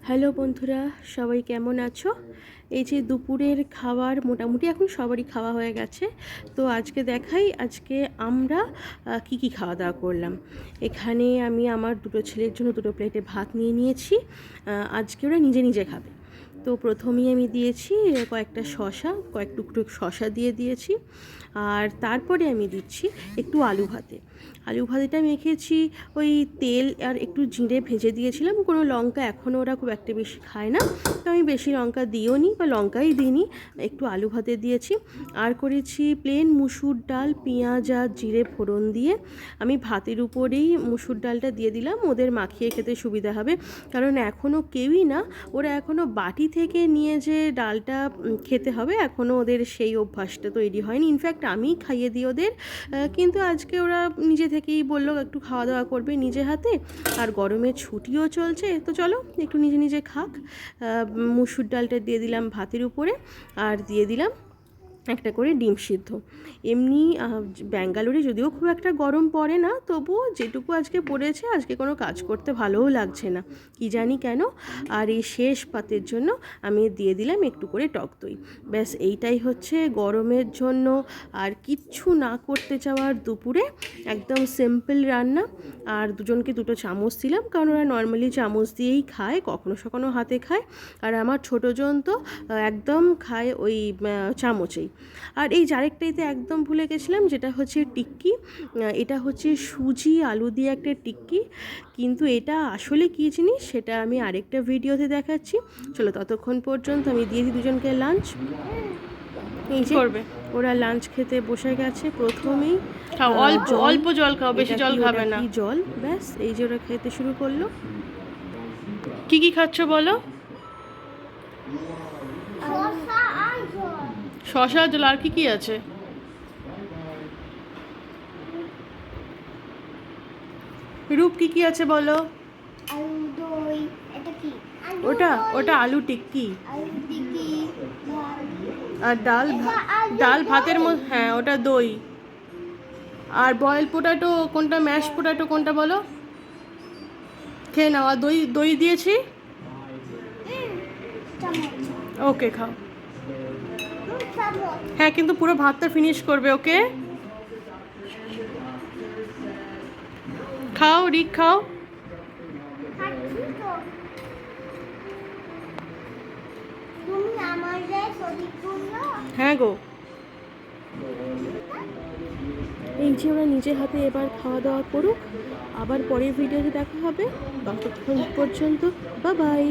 Hello বন্ধুরা, সবাই কেমন আছো? এই যে দুপুরের খাবার মোটামুটি এখন সবারই খাওয়া হয়ে গেছে। তো আজকে দেখাই আজকে আমরা কি কি খাওয়া দাওয়া করলাম। এখানে আমি আমার দুটো ছেলের জন্য দুটো প্লেটে ভাত নিয়ে নিয়েছি। আজকে ওরা নিজে নিজে খাবে। তো প্রথমেই আমি দিয়েছি কয়েকটা কয়েক টুকরো শসা দিয়ে দিয়েছি। আর তারপরে আমি দিচ্ছি একটু আলু ভাতে। আলু ভাতেটা মেখেছি ওই তেল আর একটু জিরে ভেজে দিয়েছিলাম। কোনো লঙ্কা এখনও ওরা খুব একটা বেশি খায় না, তো আমি বেশি লঙ্কা দিও নি বা লঙ্কাই দিইনি, একটু আলু ভাতে দিয়েছি। আর করেছি প্লেন মুসুর ডাল, পেঁয়াজ আর জিরে ফোড়ন দিয়ে আমি ভাতের উপরেই মুসুর ডালটা দিয়ে দিলাম, ওদের মাখিয়ে খেতে সুবিধা হবে। কারণ এখনও কেউই না, ওরা এখনও বাটি থেকে নিয়ে যে ডালটা খেতে হবে এখনও ওদের সেই অভ্যাসটা তৈরি হয়নি। ইনফ্যাক্ট আমি খাইয়ে দিই ওদের, কিন্তু আজকে ওরা নিজে থেকেই বললো একটু খাওয়া দাওয়া করবে নিজে হাতে। আর গরমের ছুটিও চলছে, তো চলো একটু নিজে নিজে খাক। মুসুর ডালটা দিয়ে দিলাম ভাতের উপরে, আর দিয়ে দিলাম একটা করে ডিম সিদ্ধ। এমনি ব্যাঙ্গালোরে যদিও খুব একটা গরম পড়ে না, তবুও যেটুকু আজকে পড়েছে, আজকে কোনো কাজ করতে ভালোও লাগছে না, কি জানি কেন। আর এই শেষ পাতের জন্য আমি দিয়ে দিলাম একটু করে টক দই। ব্যাস এইটাই হচ্ছে গরমের জন্য আর কিচ্ছু না করতে চাওয়ার দুপুরে একদম সিম্পল রান্না। আর দুজনকে দুটো চামচ দিলাম, কারণ ওরা নর্মালি চামচ দিয়েই খায়, কখনো সখনো হাতে খায়। আর আমার ছোটোজন তো একদম খায় ওই চামচেই। আর এই আরেকটাইতে একদম ভুলে গেছিলাম, যেটা হচ্ছে টিক্কি। এটা হচ্ছে সুজি আলু দিয়ে একটা টিক্কি, কিন্তু এটা আসলে কী জিনিস সেটা আমি আরেকটা ভিডিওতে দেখাচ্ছি। চলো ততক্ষণ পর্যন্ত আমি দিয়ে দিই দুজনকে লাঞ্চ। এই যে করবে, ওরা লাঞ্চ খেতে বসে গেছে। প্রথমেই খাও, অল্প অল্প জল খাও, বেশি জল খাবে না। জল, ব্যাস এই যে ওরা খেতে শুরু করলো। কি কি খাচ্ছ বলো? শসা জল, আর কি কি আছে? রূপ কি কি আছে বলো? ওটা আলু টিক্কি। আর ডাল, ডাল ভাতের মধ্যে, হ্যাঁ ওটা দই। আর বয়েল পোটাটো কোনটা, ম্যাশ পোটাটো কোনটা বলো? খেয়ে নাও। আর দই, দই দিয়েছি। ওকে খাও। হ্যাঁ, কিন্তু পুরো ভাতটা ফিনিশ করবে, ওকে? খাও রিক, খাও। হ্যাঁ গো। এই যে ওরা নিজে হাতে এবার খাওয়া দাওয়া করুক, আবার পরের ভিডিওতে দেখা হবে। ততক্ষণ পর্যন্ত বাই বাই।